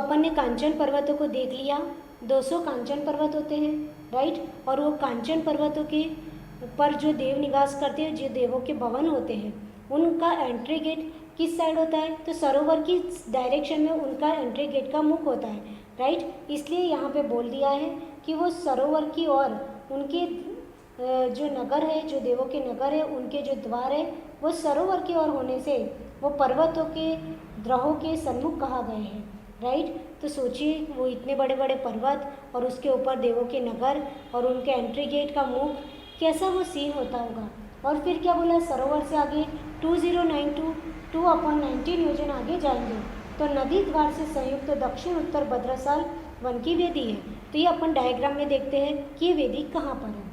अपन ने कांचन पर्वतों को देख लिया। 200 कांचन पर्वत होते हैं, राइट। और वो कांचन पर्वतों के ऊपर जो देव निवास करते हैं, जो देवों के भवन होते हैं, उनका एंट्री गेट किस साइड होता है? तो सरोवर की डायरेक्शन में उनका एंट्री गेट का मुख होता है, राइट। इसलिए यहाँ पे बोल दिया है कि वो सरोवर की ओर उनके जो नगर है, जो देवों के नगर है, उनके जो द्वार है वो सरोवर की ओर होने से वो पर्वतों के द्रोहों के सन्मुख कहा गए हैं, राइट। तो सोचिए वो इतने बड़े बड़े पर्वत और उसके ऊपर देवों के नगर और उनके एंट्री गेट का मुख, कैसा वो सीन होता होगा। और फिर क्या बोला? सरोवर से आगे 2092 2/19 योजन आगे जाएंगे तो नदी द्वार से संयुक्त दक्षिण उत्तर भद्रसाल वन की वेदी है। तो ये अपन डायग्राम में देखते हैं कि ये वेदी कहाँ पर है।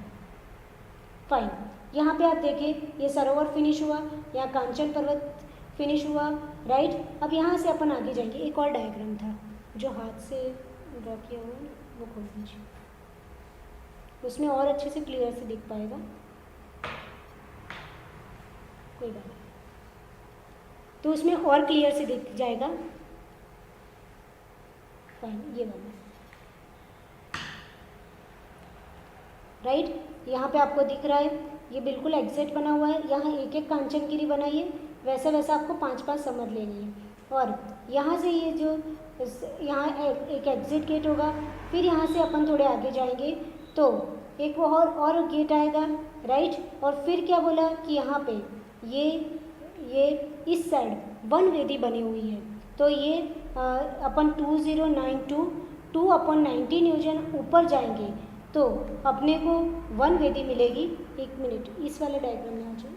फाइन, यहाँ पे आप देखें ये सरोवर फिनिश हुआ, यहाँ कांचन पर्वत फिनिश हुआ, राइट। अब यहाँ से अपन आगे जाएंगे। एक और डायग्राम था जो हाथ से ड्रॉ किया हुआ है, वो खोल दीजिए, उसमें और अच्छे से क्लियर से दिख पाएगा। कोई बात नहीं, तो उसमें और क्लियर से दिख जाएगा। फाइन, ये वाला, राइट। यहाँ पे आपको दिख रहा है ये बिल्कुल एग्जैक्ट बना हुआ है। यहाँ एक एक कांचनगिरी बनाई है, वैसा वैसा आपको 5-5 समझ लेनी है। और यहाँ से ये जो यहाँ एक एग्जिट गेट होगा, फिर यहाँ से अपन थोड़े आगे जाएंगे तो एक वो और गेट आएगा, राइट। और फिर क्या बोला कि यहाँ पे ये इस साइड वन वेदी बनी हुई है। तो ये अपन 2092 2/19 योजन ऊपर जाएंगे तो अपने को वन वेदी मिलेगी। एक मिनट, इस वाले डायग्राम में आ जाओ।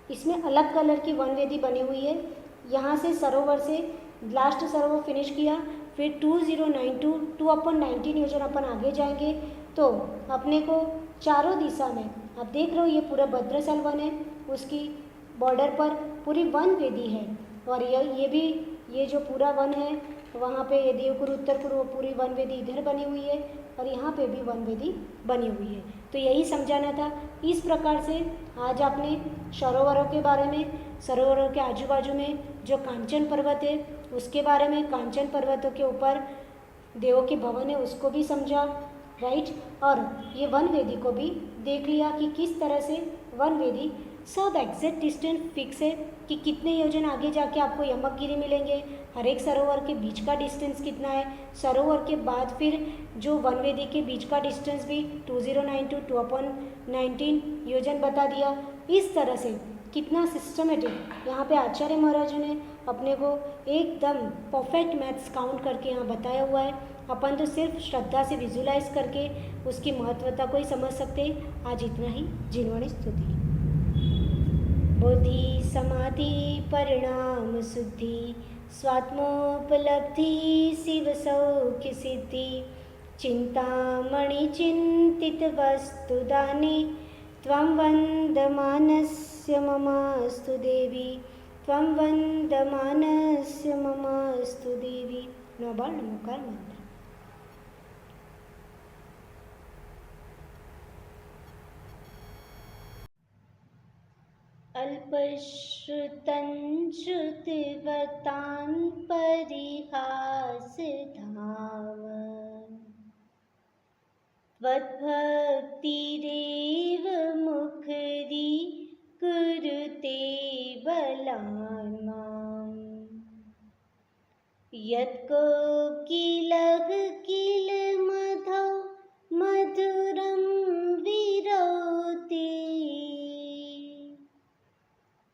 इसमें अलग कलर की वन वेदी बनी हुई है। यहाँ से सरोवर से लास्ट सरोवर फिनिश किया, फिर 2092 2/19 योजन अपन आगे जाएंगे तो अपने को चारों दिशा में, आप देख रहे हो ये पूरा भद्रसाल वन है, उसकी बॉर्डर पर पूरी वन वेदी है। और ये भी, ये जो पूरा वन है वहाँ पे ये देवकुरु उत्तरकुरु वो पूरी वन वेदी इधर बनी हुई है और यहाँ पे भी वन वेदी बनी हुई है। तो यही समझाना था। इस प्रकार से आज आपने सरोवरों के बारे में, सरोवरों के आजू बाजू में जो कांचन पर्वत है उसके बारे में, कांचन पर्वतों के ऊपर देवों के भवन है उसको भी समझा, राइट। और ये वन वेदी को भी देख लिया कि किस तरह से वन वेदी, so the exact distance fix है कि कितने योजन आगे जाके आपको यमकगिरी मिलेंगे, हर एक सरोवर के बीच का डिस्टेंस कितना है, सरोवर के बाद फिर जो वन वेदी के बीच का डिस्टेंस भी 2092 2/19 योजन बता दिया। इस तरह से कितना सिस्टमेटिक यहाँ पे आचार्य महाराज ने अपने को एकदम परफेक्ट मैथ्स काउंट करके यहाँ बताया हुआ है। अपन तो सिर्फ श्रद्धा से विजुलाइज करके उसकी महत्वता को ही समझ सकते हैं। आज इतना ही। जिनवाणी स्तुति। बोधि समाधि परिणाम शुद्धि स्वात्मोपलब्धि शिव सौख्य सिद्धि चिंतामणि चिंतित वस्तु दाने त्वं वन्दमानस्य ममास्तु देवी, त्वं वन्दमानस्य ममास्तु देवी। 9 बार नमोकार मंत्र। अल्पश्रुतं श्रुतिवतां परिहासधाम त्वद्भक्तिरेव मुखरी कुरुते बलान् माम्। यत्कोकिलः किलमधौ मधुरं विरौति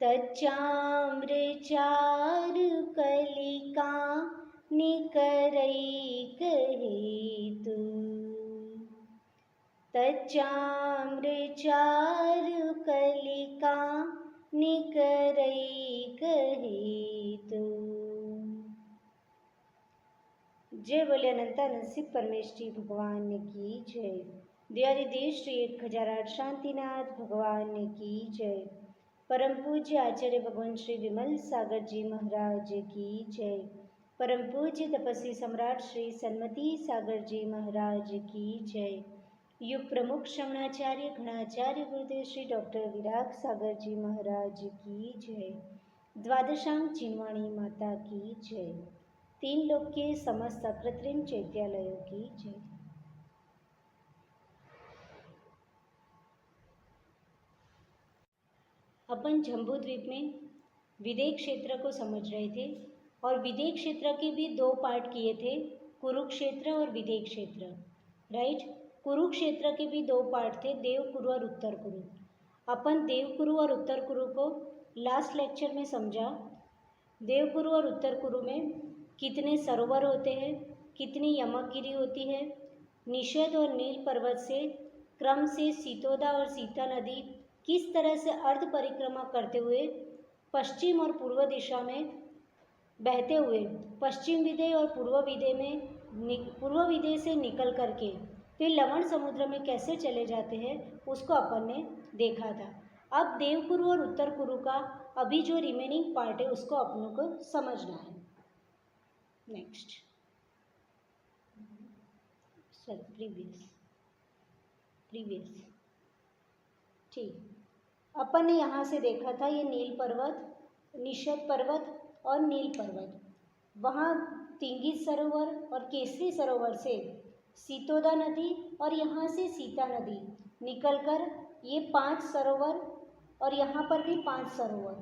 तच्चाम्रचारुकलिका निकरैकहेतु तच्चाम्रचारुकलिका निकरैकहेतु। जय बोले अनंतानंद शिव परमेश्वरी भगवान की जय। दयानिधि श्री 1008 शांतिनाथ भगवान की जय। परम पूज्य आचार्य भगवान श्री विमल सागर जी महाराज की जय। परम पूज्य तपस्वी सम्राट श्री सन्मति सागर जी महाराज की जय। युग प्रमुख श्रवणाचार्य घणाचार्य गुरुदेव श्री डॉक्टर विराग सागर जी महाराज की जय। द्वादशांग चिन्वाणी माता की जय। तीन लोक के समस्त अकृत्रिम चैत्यालयों की जय। अपन जम्बू द्वीप में विदेह क्षेत्र को समझ रहे थे और विदेह क्षेत्र के भी दो पार्ट किए थे, कुरुक्षेत्र और विदेह क्षेत्र, राइट। कुरुक्षेत्र के भी दो पार्ट थे, देवकुरु और उत्तर कुरु। अपन देवकुरु और उत्तर कुरु को लास्ट लेक्चर में समझा। देवकुरु और उत्तर कुरु में कितने सरोवर होते हैं, कितनी यमकगिरी होती है, निषद और नील पर्वत से क्रम से सीतोदा और सीता नदी किस तरह से अर्ध परिक्रमा करते हुए पश्चिम और पूर्व दिशा में बहते हुए पश्चिम विदेह और पूर्व विदेह से निकल करके फिर लवण समुद्र में कैसे चले जाते हैं उसको अपन ने देखा था। अब देवकुरु और उत्तर कुरु का अभी जो रिमेनिंग पार्ट है उसको अपनों को समझना है। नेक्स्ट सर प्रीवियस ठीक। अपन ने यहाँ से देखा था ये नील पर्वत, निषद पर्वत और नील पर्वत, वहाँ तिंगित सरोवर और केसरी सरोवर से सीतोदा नदी और यहाँ से सीता नदी निकलकर ये 5 सरोवर और यहाँ पर भी 5 सरोवर,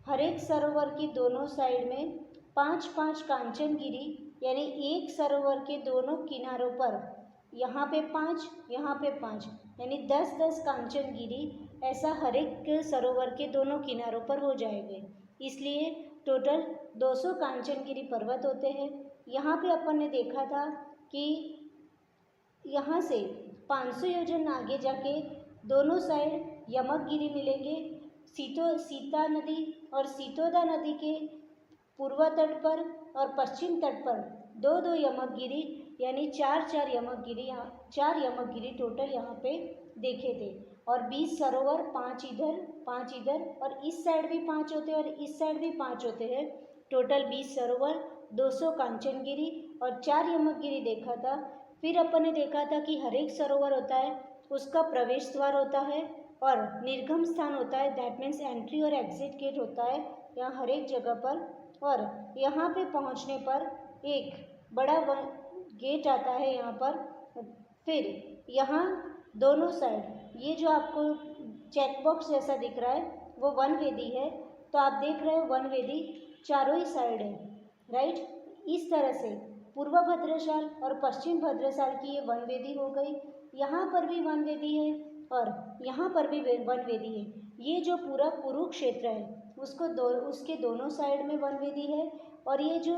हर एक सरोवर की दोनों साइड में 5-5 कांचनगिरी, यानी एक सरोवर के दोनों किनारों पर यहाँ पे 5, यहाँ पे 5, यानी 10-10 कांचनगिरी ऐसा हर एक सरोवर के दोनों किनारों पर हो जाएंगे। इसलिए टोटल 200 कांचनगिरी पर्वत होते हैं। यहाँ पे अपन ने देखा था कि यहाँ से 500 योजन आगे जाके दोनों साइड यमकगिरी मिलेंगे। सीता नदी और सीतोदा नदी के पूर्व तट पर और पश्चिम तट पर 2-2 यमकगिरी, यानी 4-4 यमकगिरी, 4 यमकगिरी टोटल यहाँ पे देखे थे। और 20 सरोवर, 5 इधर 5 इधर, और इस साइड भी 5 होते हैं और इस साइड भी 5 होते हैं। टोटल 20 सरोवर, 200 कांचनगिरी और 4 यमकगिरी देखा था। फिर अपन ने देखा था कि हर एक सरोवर होता है उसका प्रवेश द्वार होता है और निर्गम स्थान होता है, दैट मीन्स एंट्री और एग्जिट गेट होता है यहाँ हर एक जगह पर। और यहाँ पे पहुँचने पर एक बड़ा गेट आता है यहाँ पर। फिर यहाँ दोनों साइड ये जो आपको चेक बॉक्स जैसा दिख रहा है वो वन वेदी है, तो आप देख रहे हो वन वेदी चारों ही साइड है, राइट। इस तरह से पूर्व भद्रशाल और पश्चिम भद्रशाल की ये वन वेदी हो गई। यहाँ पर भी वन वेदी है और यहाँ पर भी वन वेदी है। ये जो पूरा कुरुक्षेत्र है उसके दोनों साइड में वन वेदी है और ये जो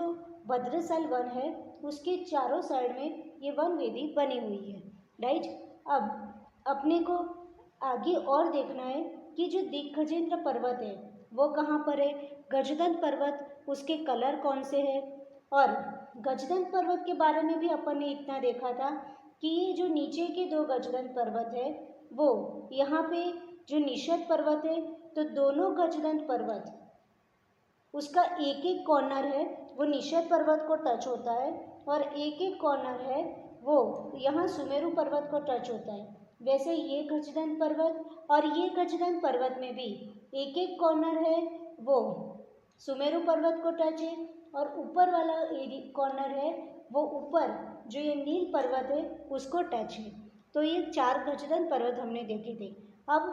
भद्रशाल वन है उसके चारों साइड में ये वन वेदी बनी हुई है, राइट। अब अपने को आगे और देखना है कि जो दिग्गजेंद्र पर्वत है वो कहाँ पर है। गजदंत पर्वत, उसके कलर कौन से हैं। और गजदंत पर्वत के बारे में भी अपन ने इतना देखा था कि ये जो नीचे के 2 गजदंत पर्वत है वो यहाँ पे जो निषद पर्वत है, तो दोनों गजदंत पर्वत उसका एक एक कॉर्नर है वो निषद पर्वत को टच होता है और एक एक कॉर्नर है वो यहाँ सुमेरु पर्वत को टच होता है। वैसे ये गजदंत पर्वत और ये गजदंत पर्वत में भी एक एक कॉर्नर है वो सुमेरु पर्वत को टच है और ऊपर वाला कॉर्नर है वो ऊपर जो ये नील पर्वत है उसको टच है। तो ये 4 गजदंत पर्वत हमने देखे थे। अब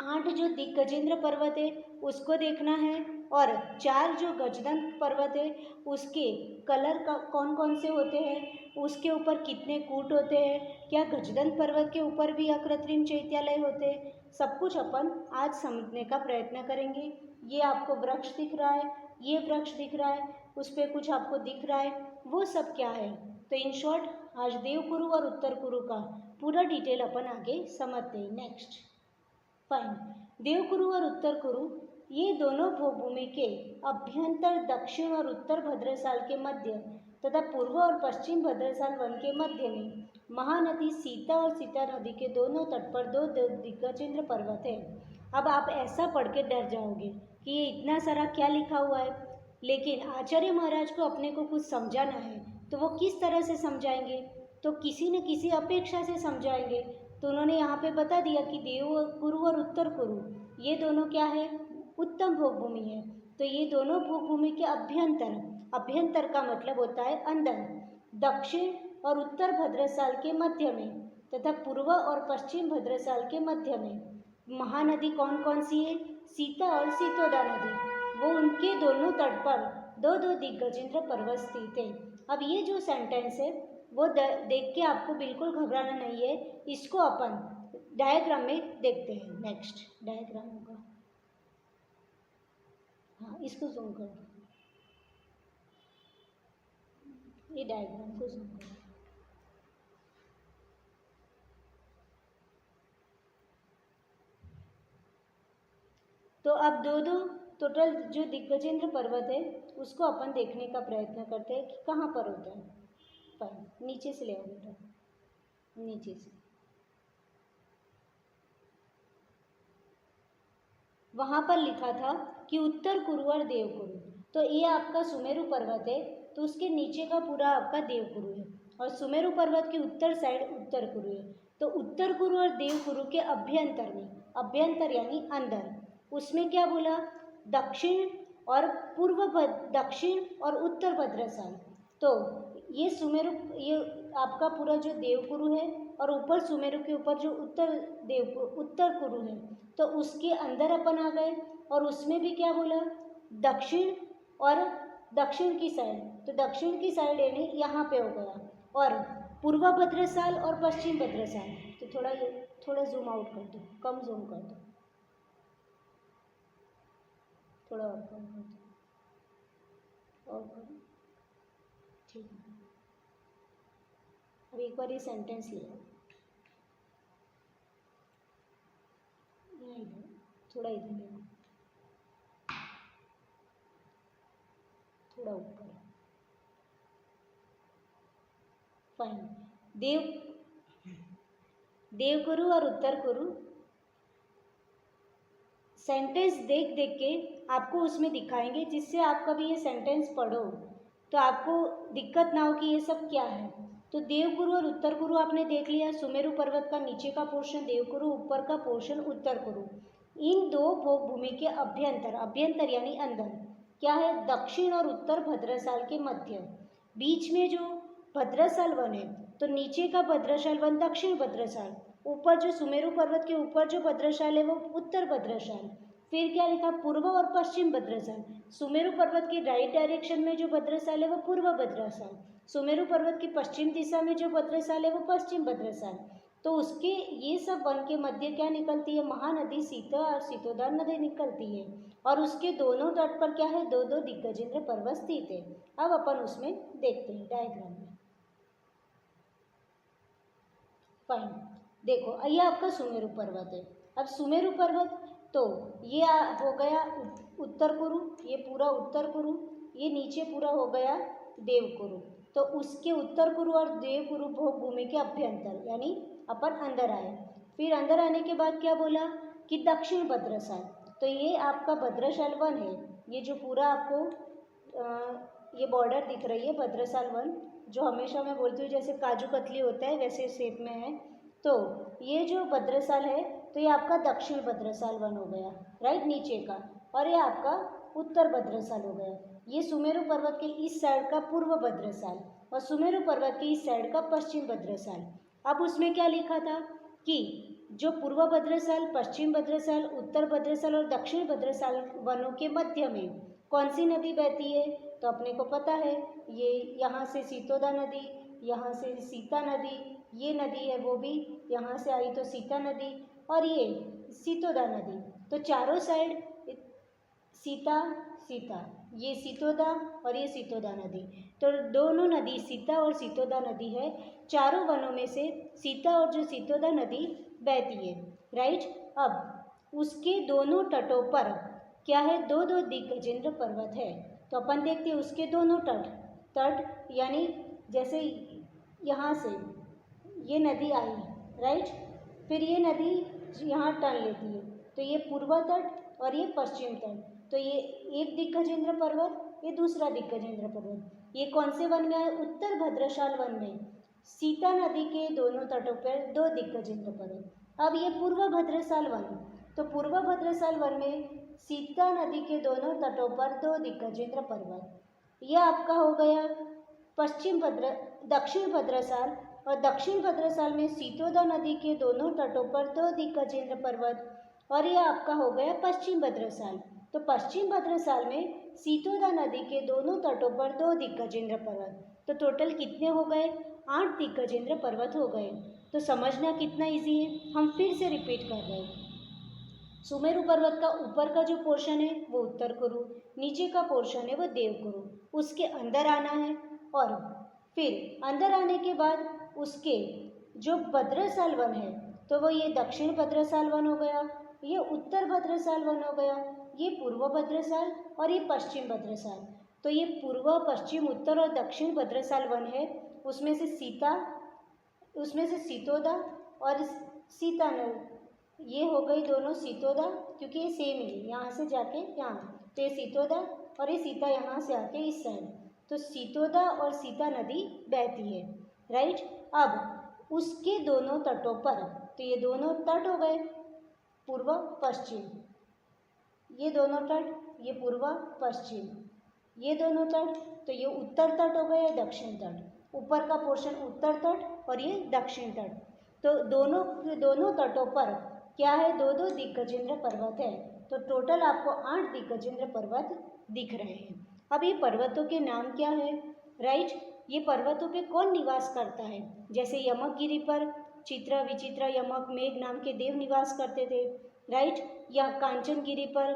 8 जो दिग्गजेंद्र पर्वत है उसको देखना है और 4 जो गजदंत पर्वत है उसके कलर का कौन कौन से होते हैं, उसके ऊपर कितने कूट होते हैं, क्या गजदंत पर्वत के ऊपर भी अकृत्रिम चैत्यालय होते हैं, सब कुछ अपन आज समझने का प्रयत्न करेंगे। ये आपको वृक्ष दिख रहा है, ये वृक्ष दिख रहा है, उस पर कुछ आपको दिख रहा है, वो सब क्या है। तो इन शॉर्ट आज देवकुरु और उत्तर कुरु का पूरा डिटेल अपन आगे समझते हैं। Next fine. देवकुरु और उत्तर कुरु ये दोनों भूमि के अभ्यंतर दक्षिण और उत्तर भद्रशाल के मध्य तथा पूर्व और पश्चिम भद्रशाल वन के मध्य में महानदी सीता और सीता नदी के दोनों तट पर 2 दिग्गजेंद्र पर्वत है। अब आप ऐसा पढ़ के डर जाओगे कि ये इतना सारा क्या लिखा हुआ है, लेकिन आचार्य महाराज को अपने को कुछ समझाना है तो वो किस तरह से समझाएंगे, तो किसी न किसी अपेक्षा से समझाएंगे। तो उन्होंने यहाँ पे बता दिया कि देवकुरु और उत्तर कुरु ये दोनों क्या है, उत्तम भोगभूमि है। तो ये दोनों भोगभूमि के अभ्यंतर, अभ्यंतर का मतलब होता है अंदर, दक्षिण और उत्तर भद्रसाल के मध्य में तथा पूर्व और पश्चिम भद्रसाल के मध्य में महानदी कौन कौन सी है? सीता और सीतोदा नदी। वो उनके दोनों तट पर दो दो दिग्गजेंद्र पर्वत स्थित है। अब ये जो सेंटेंस है वो देख के आपको बिल्कुल घबराना नहीं है, इसको अपन डायग्राम में देखते हैं। नेक्स्ट डायग्राम होगा, हाँ इसको जूम कर दो, ये डायग्राम को जूम करो। तो अब दो दो टोटल जो दिग्गजेंद्र पर्वत है उसको अपन देखने का प्रयत्न करते हैं कि कहाँ पर होता है। फाइन, नीचे से ले आओ बेटा, नीचे से। वहाँ पर लिखा था कि उत्तर कुरु और देवकुरु, तो ये आपका सुमेरु पर्वत है, तो उसके नीचे का पूरा आपका देवकुरु है और सुमेरु पर्वत की उत्तर साइड उत्तर कुरु है। तो उत्तर कुरु और देवकुरु के अभ्यंतर में, अभ्यंतर यानी अंदर, उसमें क्या बोला? दक्षिण और दक्षिण और उत्तर भद्रसाल। तो ये सुमेरु, ये आपका पूरा जो देवकुरु है और ऊपर सुमेरु के ऊपर जो उत्तर कुरु है, तो उसके अंदर अपन आ गए। और उसमें भी क्या बोला? दक्षिण और दक्षिण की साइड, तो दक्षिण की साइड यानी यहाँ पे हो गया। और पूर्व भद्रसाल और पश्चिम भद्रसाल, तो थोड़ा जूम आउट कर दो, कम जूम कर दो, थोड़ा और कम कर दो, और करो, ठीक है। अब एक बार ये सेंटेंस ले लो, इधर थोड़ा, इधर ले लो, थोड़ा ऊपर। फाइन, देवकुरु और उत्तर कुरु सेंटेंस देख देख के आपको उसमें दिखाएंगे, जिससे आप कभी ये सेंटेंस पढ़ो तो आपको दिक्कत ना हो कि ये सब क्या है। तो देवकुरु और उत्तर कुरु आपने देख लिया, सुमेरु पर्वत का नीचे का पोर्शन देवकुरु, ऊपर का पोर्शन उत्तर कुरु। इन दो भूमि के अभ्यंतर, अभ्यंतर यानी अंदर क्या है? दक्षिण और उत्तर भद्रसाल के मध्य, बीच में जो भद्रसाल वन है, तो नीचे का भद्रसाल वन दक्षिण भद्रसाल, ऊपर जो सुमेरु पर्वत के ऊपर जो भद्रसाल है वो उत्तर भद्रसाल। फिर क्या लिखा? पूर्व और पश्चिम भद्रसाल। सुमेरु पर्वत की राइट डायरेक्शन में जो भद्रसाल है वो पूर्व भद्रसाल, सुमेरु पर्वत की पश्चिम दिशा में जो भद्रसाल है वो पश्चिम भद्रसाल। तो उसके ये सब वन के मध्य क्या निकलती है? महानदी सीता और सीतोदा नदी निकलती है। और उसके दोनों तट पर क्या है? दो दो दिग्गजेंद्र पर्वत स्थित है। अब अपन उसमें देखते हैं डायग्राम में। फाइन, देखो ये आपका सुमेरु पर्वत है। अब सुमेरु पर्वत, तो ये हो गया उत्तर कुरु, ये पूरा उत्तर कुरु, ये नीचे पूरा हो गया देवकुरु। तो उसके उत्तर कुरु और देवकुरु भूमि के अभ्यंतर यानी अपन अंदर आए। फिर अंदर आने के बाद क्या बोला कि दक्षिण भद्रसाल, तो ये आपका भद्रसाल वन है। ये जो पूरा आपको ये बॉर्डर दिख रही है भद्रसाल वन, जो हमेशा मैं बोलती हूँ जैसे काजू कतली होता है वैसे शेप में है। तो ये जो भद्रसाल है, तो ये आपका दक्षिण भद्रसाल वन हो गया, राइट, नीचे का। और ये आपका उत्तर भद्रसाल हो गया। ये सुमेरु पर्वत के इस साइड का पूर्व भद्रसाल और सुमेरु पर्वत के इस साइड का पश्चिम भद्रसाल। अब उसमें क्या लिखा था कि जो पूर्व भद्रसाल, पश्चिम भद्रसाल, उत्तर भद्रसाल और दक्षिण भद्रसाल वनों के मध्य में कौन सी नदी बहती है? तो अपने को पता है, ये यहाँ से सीतोदा नदी, यहाँ से सीता नदी, ये नदी है वो भी यहाँ से आई तो सीता नदी, और ये सीतोदा नदी। तो चारों साइड सीता सीता, ये सीतोदा और ये सीतोदा नदी। तो दोनों नदी सीता और सीतोदा नदी है। चारों वनों में से सीता और जो सीतोदा नदी बहती है, राइट। अब उसके दोनों तटों पर क्या है? दो दो दिग्गजेंद्र पर्वत है। तो अपन देखते हैं उसके दोनों तट यानी जैसे यहाँ से ये नदी आई, राइट, फिर ये नदी यहाँ टर्न लेती है, तो ये पूर्व तट और ये पश्चिम तट। तो ये एक दिग्गजेंद्र पर्वत, ये दूसरा दिग्गजेंद्र पर्वत। ये कौन से वन में है? उत्तर भद्रसाल वन में, सीता नदी के दोनों तटों पर दो दिग्गजेंद्र पर्वत। अब ये पूर्व भद्रसाल वन, तो पूर्व भद्रसाल वन में सीता नदी के दोनों तटों पर 2 दिग्गजेंद्र पर्वत। यह आपका हो गया दक्षिण भद्रसाल, और दक्षिण भद्रसाल में सीतोदा नदी के दोनों तटों पर 2 दिग्गजेंद्र पर्वत, और यह आपका हो गया पश्चिम भद्रसाल। तो पश्चिम भद्रसाल में सीतोदा नदी के दोनों तटों पर 2 दिग्गजेंद्र पर्वत। तो टोटल कितने हो गए? 8 दिग्गजेंद्र पर्वत हो गए। तो समझना कितना इजी है, हम फिर से रिपीट कर रहे हैं। सुमेरु पर्वत का ऊपर का जो पोर्शन है वो उत्तर कुरु, नीचे का पोर्शन है वो देवकुरु, उसके अंदर आना है, और फिर अंदर आने के बाद उसके जो भद्रसाल वन है तो वो ये दक्षिण भद्रसाल वन हो गया, ये उत्तर भद्रसाल वन हो गया, ये पूर्व भद्रसाल और ये पश्चिम भद्रसाल। तो ये पूर्व, पश्चिम, उत्तर और दक्षिण भद्रसाल वन है, उसमें से सीतोदा और सीतानल, ये हो गई दोनों सीतोदा, क्योंकि ये सेम ही यहाँ से जाके यहाँ, तो ये सीतोदा और ये सीता यहाँ से आके इस साइड, तो सीतोदा और सीता नदी बहती है, राइट। अब उसके दोनों तटों पर, तो ये दोनों तट हो गए पूर्व पश्चिम, ये दोनों तट, ये पूर्व पश्चिम, ये दोनों तट, तो ये उत्तर तट हो गए, दक्षिण तट, ऊपर का पोर्शन उत्तर तट और ये दक्षिण तट। तो दोनों तटों पर क्या है? 2-2 दिग्गजेंद्र पर्वत है। तो टोटल आपको 8 दिग्गजेंद्र पर्वत दिख रहे हैं। अब ये पर्वतों के नाम क्या है, राइट? ये पर्वतों पे कौन निवास करता है? जैसे यमकगिरी पर चित्रा, विचित्रा, यमक, मेघ नाम के देव निवास करते थे, राइट। या कांचनगिरी पर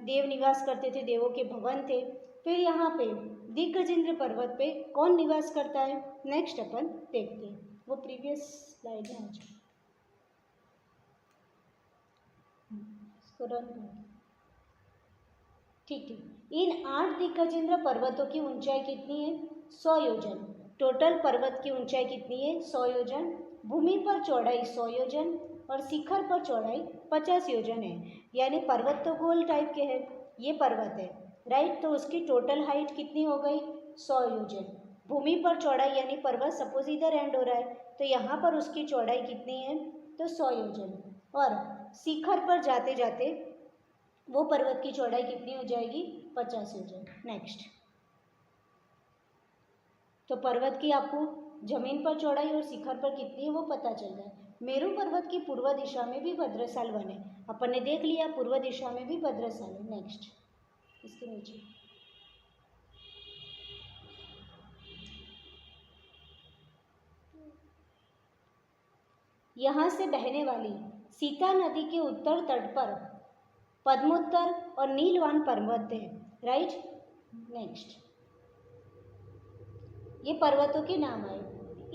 देव निवास करते थे, देवों के भवन थे। फिर यहाँ पे दिग्गजेंद्र पर्वत पे कौन निवास करता है? नेक्स्ट अपन देखते हैं, वो प्रीवियस स्लाइड में आ जाए, इसको रन कर। ठीक है, इन 8 दिग्गजेंद्र पर्वतों की ऊंचाई कितनी है? 100 योजन। टोटल पर्वत की ऊंचाई कितनी है? 100 योजन। भूमि पर चौड़ाई 100 योजन और शिखर पर चौड़ाई 50 योजन है। यानी पर्वत तो गोल टाइप के हैं, ये पर्वत है, राइट। तो उसकी टोटल हाइट कितनी हो गई? 100 योजन। भूमि पर चौड़ाई यानी पर्वत सपोज इधर एंड हो रहा है, तो यहाँ पर उसकी चौड़ाई कितनी है? तो 100 योजन। और शिखर पर जाते जाते वो पर्वत की चौड़ाई कितनी हो जाएगी? 50 योजन। नेक्स्ट, तो पर्वत की आपको जमीन पर चौड़ाई और शिखर पर कितनी है वो पता चल रहा है। मेरू पर्वत की पूर्व दिशा में भी भद्रसाल वन है, अपन ने देख लिया पूर्व दिशा में भी भद्रसाल है। नेक्स्ट, इसके नीचे यहाँ से बहने वाली सीता नदी के उत्तर तट पर पद्मोत्तर और नीलवान पर्वत है, राइट। नेक्स्ट, ये पर्वतों के नाम आए।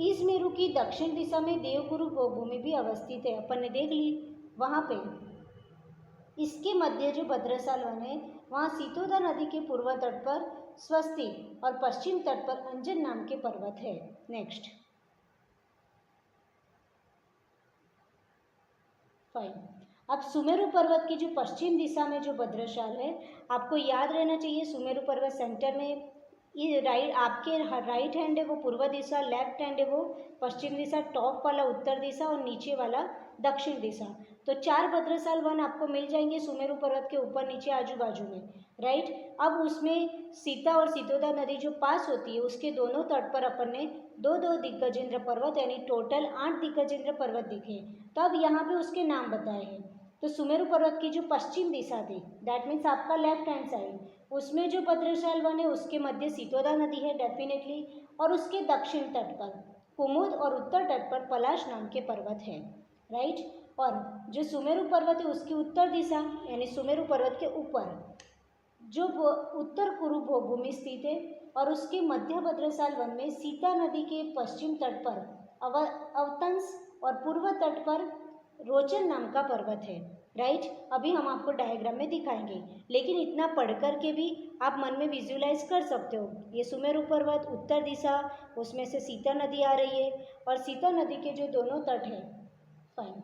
ईस्ट मेरू की दक्षिण दिशा में देवगुरु भूमि भी अवस्थित है, अपन ने देख ली वहाँ पे। इसके मध्य जो भद्रसाल वन है वहाँ सीतोदा नदी के पूर्व तट पर स्वस्ति और पश्चिम तट पर अंजन नाम के पर्वत है। Next, fine. अब सुमेरु पर्वत की जो पश्चिम दिशा में जो भद्रसाल है, आपको याद रहना चाहिए सुमेरु पर्वत सेंटर में, ये राइट, आपके राइट हैंड है वो पूर्व दिशा, लेफ्ट हैंड है वो पश्चिम दिशा, टॉप वाला उत्तर दिशा और नीचे वाला दक्षिण दिशा। तो 4 भद्रसाल वन आपको मिल जाएंगे सुमेरु पर्वत के ऊपर नीचे आजू बाजू में, राइट। अब उसमें सीता और सीतोदा नदी जो पास होती है उसके दोनों तट पर अपन ने 2-2 दिग्गजेंद्र पर्वत यानी टोटल 8 दिग्गजेंद्र पर्वत दिखे। तब यहाँ पे उसके नाम बताए हैं। तो सुमेरु पर्वत की जो पश्चिम दिशा थी, दैट मीन्स आपका लेफ्ट हैंड साइड, उसमें जो भद्रसाल वन है उसके मध्य सीतोदा नदी है डेफिनेटली, और उसके दक्षिण तट पर कुमुद और उत्तर तट पर पलाश नाम के पर्वत है, राइट। और जो सुमेरु पर्वत है उसकी उत्तर दिशा यानी सुमेरु पर्वत के ऊपर जो उत्तर कुरु भूमि स्थित है, और उसके मध्य भद्रसाल वन में सीता नदी के पश्चिम तट पर अवतंस और पूर्व तट पर रोचन नाम का पर्वत है, राइट। अभी हम आपको डायग्राम में दिखाएंगे, लेकिन इतना पढ़ कर के भी आप मन में विजुलाइज कर सकते हो। ये सुमेरु पर्वत उत्तर दिशा, उसमें से सीता नदी आ रही है और सीता नदी के जो दोनों तट है, फाइन,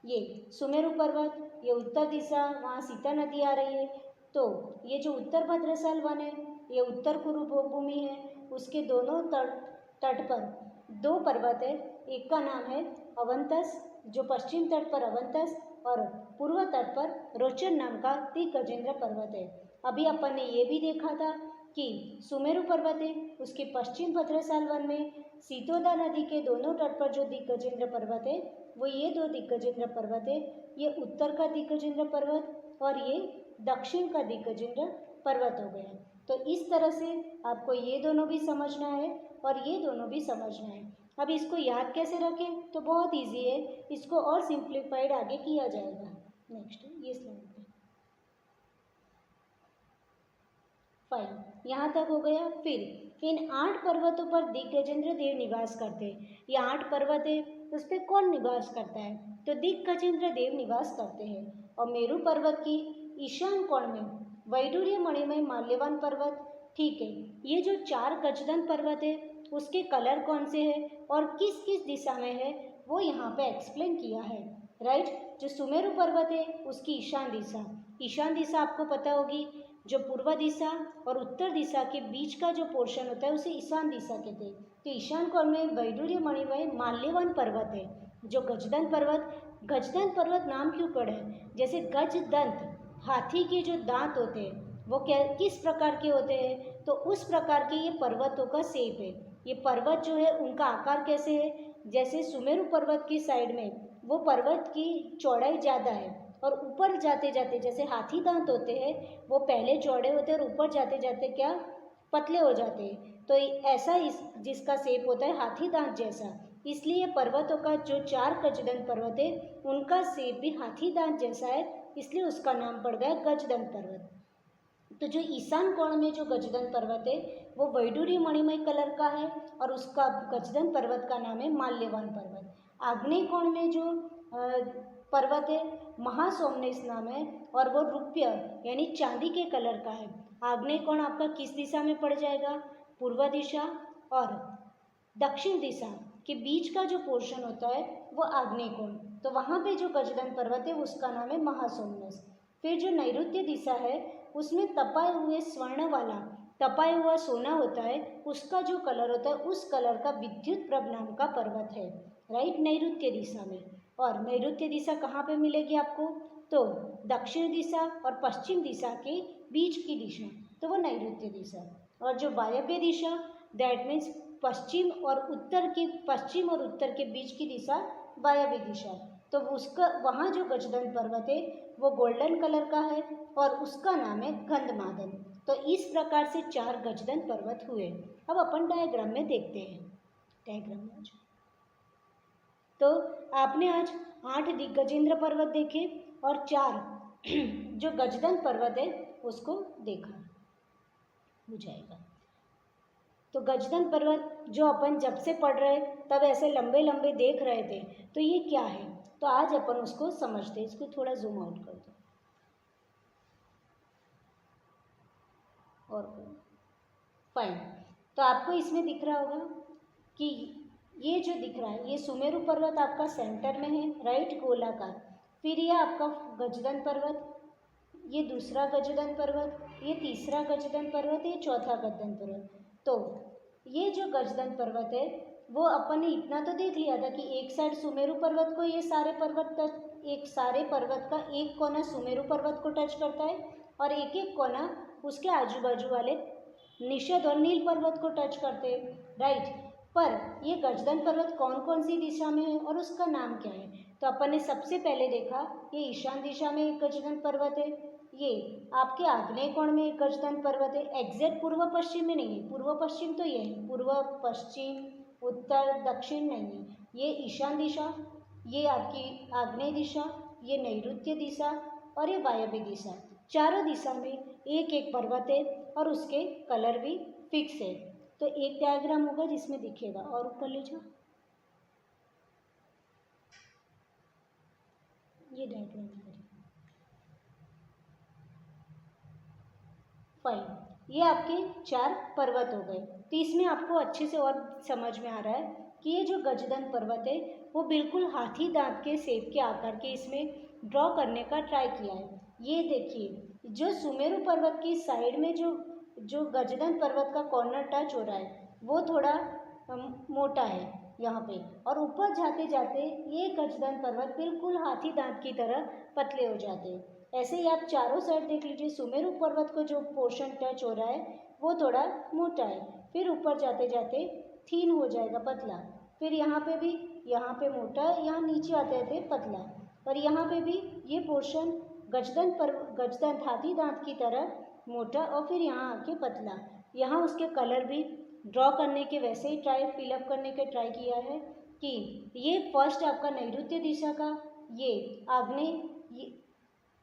ये सुमेरु पर्वत, ये उत्तर दिशा, वहाँ सीता नदी आ रही है। तो ये जो उत्तर भद्रसाल वन है ये उत्तर कुरु भूमि है, उसके दोनों तट पर 2 पर्वत है। एक का नाम है अवंतस जो पश्चिम तट पर अवंतस, और पूर्व तट पर रोचन नाम का दिक गजेंद्र पर्वत है। अभी अपन ने ये भी देखा था कि सुमेरु पर्वत है, उसके पश्चिम भद्रसाल वन में सीतोदा नदी के दोनों तट पर जो दिक गजेंद्र पर्वत है वो ये दो दिक गजेंद्र पर्वत है। ये उत्तर का दिक गजेंद्र पर्वत और ये दक्षिण का दिक गजेंद्र पर्वत हो गया। तो इस तरह से आपको ये दोनों भी समझना है और ये दोनों भी समझना है। अब इसको याद कैसे रखें, तो बहुत इजी है, इसको और सिंप्लीफाइड आगे किया जाएगा। नेक्स्ट ये स्लाइड पे फाइन, यहाँ तक हो गया। फिर इन 8 पर्वतों पर दिग्गजेंद्र देव निवास करते हैं। ये 8 पर्वत है, उस पर कौन निवास करता है, तो दिग्गजेंद्र देव निवास करते हैं। और मेरू पर्वत की ईशान कोण में वैडूर्य मणिमय माल्यवान पर्वत, ठीक है। ये जो 4 गजदन पर्वत है उसके कलर कौन से हैं और किस किस दिशा में है वो यहाँ पे एक्सप्लेन किया है, राइट। जो सुमेरु पर्वत है उसकी ईशान दिशा आपको पता होगी, जो पूर्व दिशा और उत्तर दिशा के बीच का जो पोर्शन होता है उसे ईशान दिशा कहते हैं। तो ईशान कोण में वैडूर्य मणिमय माल्यवान पर्वत है। जो गजदंत पर्वत नाम क्यों पड़े, जैसे गजदंत हाथी के जो दांत होते हैं वो क्या किस प्रकार के होते हैं, तो उस प्रकार के ये पर्वतों का शेप है। ये पर्वत जो है उनका आकार कैसे है, जैसे सुमेरु पर्वत की साइड में वो पर्वत की चौड़ाई ज़्यादा है और ऊपर जाते जाते जैसे हाथी दांत होते हैं वो पहले चौड़े होते हैं और ऊपर जाते जाते क्या पतले हो जाते हैं। तो ऐसा इस जिसका शेप होता है हाथी दांत जैसा, इसलिए पर्वतों का जो 4 गजदंत पर्वत है उनका शेप भी हाथी दांत जैसा है, इसलिए उसका नाम पड़ गया गजदंत पर्वत। तो जो ईशान कोण में जो गजदंत पर्वत है वो वैडूर्य मणिमय कलर का है और उसका गजदंत पर्वत का नाम है माल्यवान पर्वत। आग्नेय कोण में जो पर्वत है महासोमनेस नाम है और वो रुपये यानी चांदी के कलर का है। आग्नेय कोण आपका किस दिशा में पड़ जाएगा, पूर्व दिशा और दक्षिण दिशा के बीच का जो पोर्शन होता है वो आग्नेय कोण, तो वहाँ पे जो गजदंत पर्वत है उसका नाम है महासोमनेस। फिर जो नैऋत्य दिशा है उसमें तपाए हुए स्वर्ण वाला तपाया हुआ सोना होता है, उसका जो कलर होता है उस कलर का विद्युत प्रभ नाम का पर्वत है, राइट, नैऋत्य दिशा में। और नैऋत्य दिशा कहाँ पे मिलेगी आपको, तो दक्षिण दिशा और पश्चिम दिशा के बीच की दिशा, तो वो नैऋत्य दिशा। और जो वायव्य दिशा दैट मीन्स पश्चिम और उत्तर के बीच की दिशा वायव्य दिशा, तो उसका वहाँ जो गजदंत पर्वत है वो गोल्डन कलर का है और उसका नाम है गंधमादन। तो इस प्रकार से 4 गजदंत पर्वत हुए। अब अपन डायग्राम में देखते हैं, डायग्राम में आज तो आपने आज 8 दिग्गजेंद्र पर्वत देखे और 4 जो गजदंत पर्वत है उसको देखा, हो जाएगा। तो गजदंत पर्वत जो अपन जब से पढ़ रहे तब ऐसे लंबे लंबे देख रहे थे, तो ये क्या है, तो आज अपन उसको समझते हैं। इसको थोड़ा जूम आउट कर दो और फाइन। तो आपको इसमें दिख रहा होगा कि ये जो दिख रहा है ये सुमेरु पर्वत आपका सेंटर में है, राइट, गोलाकार। फिर ये आपका गजदंत पर्वत, ये दूसरा गजदंत पर्वत, ये तीसरा गजदंत पर्वत, ये चौथा गजदंत पर्वत। तो ये जो गजदंत पर्वत है वो अपन ने इतना तो देख लिया था कि एक साइड सुमेरु पर्वत को ये सारे पर्वत का एक कोना सुमेरु पर्वत को टच करता है और एक एक कोना उसके आजू बाजू वाले निषद और नील पर्वत को टच करते हैं, राइट। पर ये गजदंत पर्वत कौन कौन सी दिशा में है और उसका नाम क्या है, तो अपन ने सबसे पहले देखा ये ईशान दिशा में एक गजदंत पर्वत है, ये आपके आग्नेय कोण में एक गजदंत पर्वत है, एग्जैक्ट पूर्व पश्चिम में नहीं है, पूर्व पश्चिम तो ये है, पूर्व पश्चिम उत्तर दक्षिण नहीं है, ये ईशान दिशा, ये आपकी आग्नेय दिशा, ये नैऋत्य दिशा और ये वायव्य दिशा। चारों दिशा में एक एक पर्वत है और उसके कलर भी फिक्स है। तो एक डायग्राम होगा जिसमें दिखेगा, और ऊपर ले जाओ, ये डायग्राम फाइन। ये आपके 4 पर्वत हो गए। तो इसमें आपको अच्छे से और समझ में आ रहा है कि ये जो गजदंत पर्वत है वो बिल्कुल हाथी दांत के शेप के आकार के इसमें ड्रॉ करने का ट्राई किया है। ये देखिए जो सुमेरु पर्वत की साइड में जो गजदंत पर्वत का कॉर्नर टच हो रहा है वो थोड़ा मोटा है, यहाँ पे, और ऊपर जाते जाते ये गजदंत पर्वत बिल्कुल हाथी दांत की तरह पतले हो जाते हैं। ऐसे ही आप चारों साइड देख लीजिए, सुमेरु पर्वत को जो पोर्शन टच हो रहा है वो थोड़ा मोटा है, फिर ऊपर जाते जाते थीन हो जाएगा, पतला, फिर यहाँ पे भी, यहाँ पे मोटा है, यहाँ नीचे आते आते पतला, और यहाँ पे भी ये पोर्शन गजदंत हाथी दांत की तरह मोटा, और फिर यहाँ आके पतला। यहाँ उसके कलर भी ड्रॉ करने के वैसे ही फिलअप करने के ट्राई किया है कि ये फर्स्ट आपका नैऋत्य दिशा का, ये आग्नेय,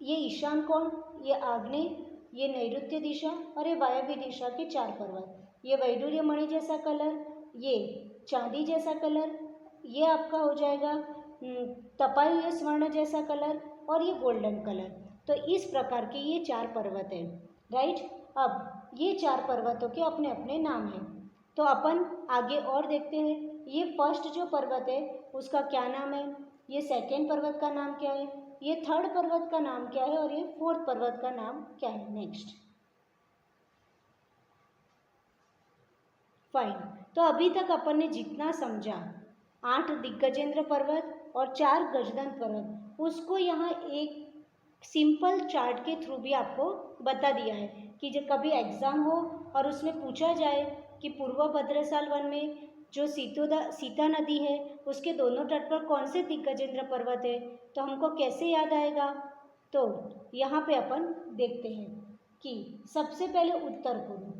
ये ईशान कोण, ये आग्नेय, ये नैऋत्य दिशा, और ये वायव्य दिशा के 4 पर्वत। ये वैडूर्य मणि जैसा कलर, ये चांदी जैसा कलर, ये आपका हो जाएगा तपाई स्वर्ण जैसा कलर, और ये गोल्डन कलर। तो इस प्रकार के ये 4 पर्वत हैं, राइट। अब ये 4 पर्वतों के अपने अपने नाम हैं, तो अपन आगे और देखते हैं। ये फर्स्ट जो पर्वत है उसका क्या नाम है, ये सेकेंड पर्वत का नाम क्या है, ये थर्ड पर्वत का नाम क्या है, और ये फोर्थ पर्वत का नाम क्या है। Next, fine. तो अभी तक अपन ने जितना समझा, 8 दिग्गजेंद्र पर्वत और 4 गजदंत पर्वत, उसको यहाँ एक सिंपल चार्ट के थ्रू भी आपको बता दिया है कि जब कभी एग्ज़ाम हो और उसमें पूछा जाए कि पूर्व भद्रसाल वन में जो सीता नदी है उसके दोनों तट पर कौन से दिग्गजेंद्र पर्वत है, तो हमको कैसे याद आएगा। तो यहाँ पे अपन देखते हैं कि सबसे पहले उत्तर कुरु,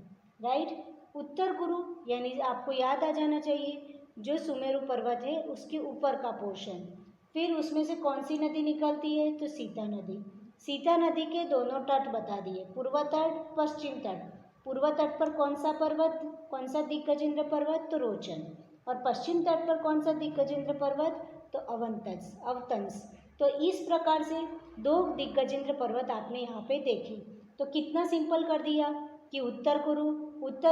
राइट। उत्तर कुरु यानी आपको याद आ जाना चाहिए जो सुमेरु पर्वत है उसके ऊपर का पोर्शन। फिर उसमें से कौन सी नदी निकलती है, तो सीता नदी। सीता नदी के दोनों तट बता दिए, पूर्व तट, पश्चिम तट। पूर्व तट पर कौन सा पर्वत, कौन सा दिग्गजेंद्र पर्वत, तो रोचन। और पश्चिम तट पर कौन सा दिग्गजेंद्र पर्वत, तो अवतंस। तो इस प्रकार से 2 दिग्गजेंद्र पर्वत आपने यहाँ पे देखे। तो कितना सिंपल कर दिया कि उत्तर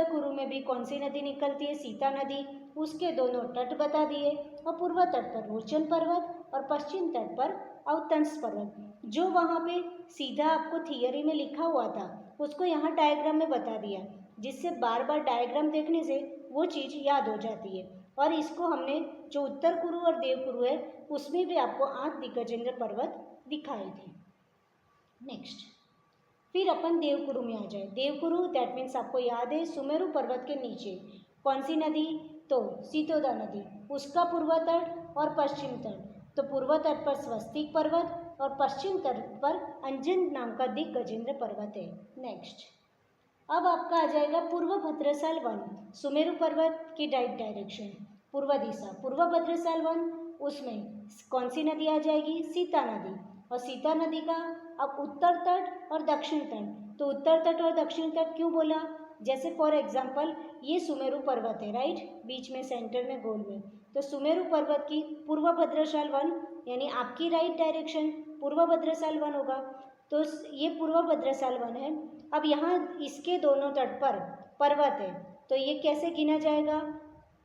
कुरु में भी कौन सी नदी निकलती है, सीता नदी, उसके दोनों तट बता दिए, और पूर्व तट पर रोचन पर्वत और पश्चिम तट पर अवतंस पर्वत। जो वहाँ पे सीधा आपको थियरी में लिखा हुआ था उसको यहाँ डायग्राम में बता दिया, जिससे बार बार डायग्राम देखने से वो चीज़ याद हो जाती है। और इसको हमने जो उत्तर कुरु और देव कुरु है उसमें भी आपको 8 दिग्गजेंद्र पर्वत दिखाए थे। नेक्स्ट, फिर अपन देवकुरु में आ जाए। देवकुरु दैट मीन्स आपको याद है सुमेरु पर्वत के नीचे कौन सी नदी, तो सीतोदा नदी, उसका पूर्व तट और पश्चिम तट। तो पूर्व तट पर स्वस्तिक पर्वत और पश्चिम तट पर अंजन नाम का दिग्गजेंद्र पर्वत है। नेक्स्ट, अब आपका आ जाएगा पूर्व भद्रसाल वन, सुमेरु पर्वत की राइट डायरेक्शन, पूर्व दिशा, पूर्व भद्रसाल वन, उसमें कौन सी नदी आ जाएगी, सीता नदी। और सीता नदी का अब उत्तर तट और दक्षिण तट। तो उत्तर तट और दक्षिण तट क्यों बोला, जैसे फॉर एग्जांपल ये सुमेरु पर्वत है, राइट, बीच में सेंटर में गोल में। तो सुमेरु पर्वत की पूर्व भद्रसाल वन यानी आपकी राइट डायरेक्शन पूर्व भद्रसाल वन होगा। तो ये पूर्व भद्रसाल वन है। अब यहाँ इसके दोनों तट पर पर्वत है, तो ये कैसे गिना जाएगा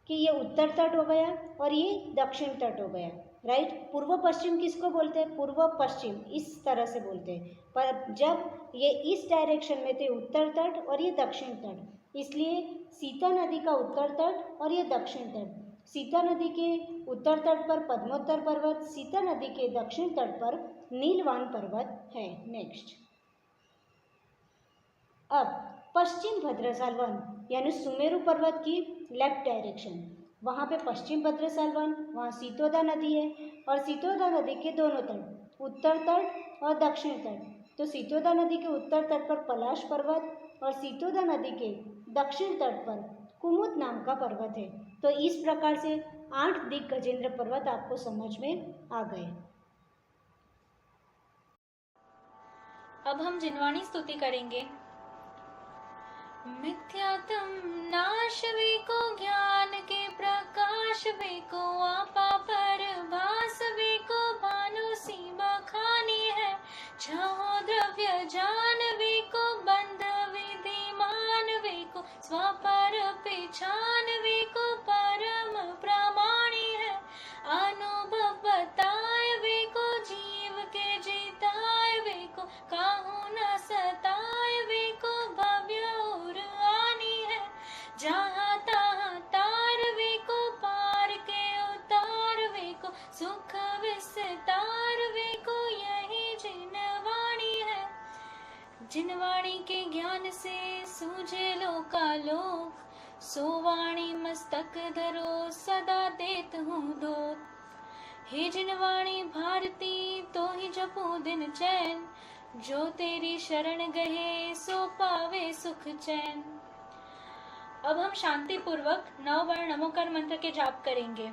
कि ये उत्तर तट हो गया और ये दक्षिण तट हो गया, राइट। पूर्व पश्चिम किसको बोलते हैं, पूर्व पश्चिम इस तरह से बोलते हैं, पर जब ये इस डायरेक्शन में थे उत्तर तट और ये दक्षिण तट, इसलिए सीता नदी का उत्तर तट और ये दक्षिण तट। सीता नदी के उत्तर तट पर पद्मोत्तर पर्वत, सीता नदी के दक्षिण तट पर नीलवान पर्वत है। नेक्स्ट, अब पश्चिम भद्रसाल वन यानी सुमेरु पर्वत की लेफ्ट डायरेक्शन, वहाँ पे पश्चिम भद्रसाल वन, वहाँ सीतोदा नदी है और सीतोदा नदी के दोनों तट उत्तर तट और दक्षिण तट। तो सीतोदा नदी के उत्तर तट पर पलाश पर्वत और सीतोदा नदी के दक्षिण तट पर कुमुद नाम का पर्वत है। तो इस प्रकार से 8 दिग्गजेंद्र पर्वत आपको समझ में आ गए। अब हम जिनवाणी स्तुति करेंगे। मिथ्यात्म नाश वे को ज्ञान के प्रकाश वे को आपा पर भास वे को भानु सीमा खानी है छहो द्रव्य जान वे को बंध विधिमान वे को स्वपर पिछान वे को परम प्रमाणी है अनुभव बताए वे को जीव के जीताए वे को काहू न सताए वे को भव्य और आनी है जहाँ तहाँ तार वे को पार के जिन वाणी के ज्ञान से सूझे लोकालोक, सो वाणी मस्तक धरो सदा देत हूँ दो। हे जिन वाणी भारती तो ही जपो दिन चैन, जो तेरी शरण गए सो पावे सुख चैन। अब हम शांति पूर्वक 9 बार नमोकार मंत्र के जाप करेंगे।